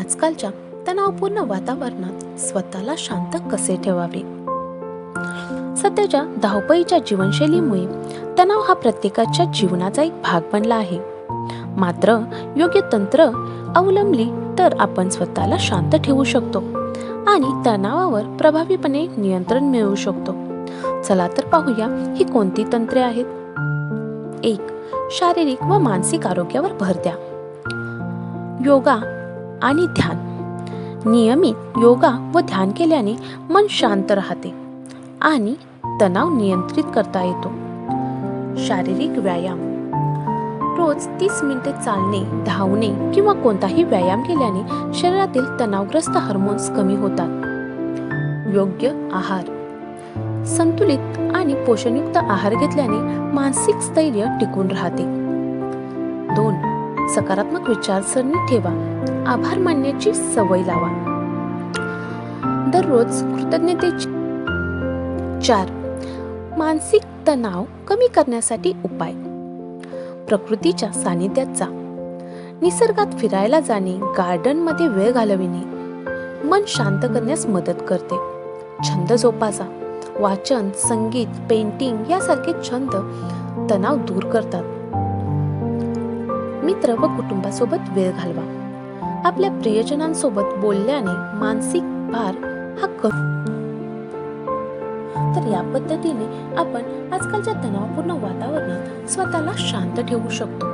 आजकालच्या तणावपूर्ण वातावरणात स्वतःला शांत कसे ठेवावे. सध्याच्या धावपळीच्या जीवनशैलीमुळे तणाव हा प्रत्येकाच्या जीवनाचा एक भाग बनला आहे. मात्र योग्य तंत्र अवलंबली तर आपण स्वतःला शांत ठेवू शकतो आणि तणावावर प्रभावीपणे नियंत्रण मिळवू शकतो. चला तर पाहूया ही कोणती तंत्रे आहेत. 1. शारीरिक व मानसिक आरोग्यावर भर द्या. योगा आणि ध्यान. नियमित योगा व ध्यान केल्याने मन शांत राहते आणि तणाव नियंत्रित करता येतो. शारीरिक व्यायाम. रोज 30 मिनिटे चालणे, धावणे किंवा कोणताही व्यायाम केल्याने शरीरातील तणावग्रस्त हार्मोन्स कमी होतात. योग्य आहार. संतुलित आणि पोषणयुक्त आहार घेतल्याने मानसिक स्थैर्य टिकून राहते. 2. सकारात्मक विचारसरणी ठेवा. आभार मानण्याची सवय लावा. दररोज कृतज्ञतेची. 4. मानसिक तणाव कमी करण्यासाठी उपाय. प्रकृतीच्या सानिध्यात जा. निसर्गात फिरायला जाणे, गार्डनमध्ये वेळ घालविणे मन शांत करण्यास मदत करते. छंद जोपासा. वाचन, संगीत, पेंटिंग यासारखे छंद तणाव दूर करतात. मित्र व कुटुंबासोबत वेळ घालवा. आपल्या प्रियजनांसोबत बोलल्याने मानसिक भार हा कमी. तर या पद्धतीने आपण आजकालच्या तणावपूर्ण वातावरणात स्वतःला शांत ठेवू शकतो.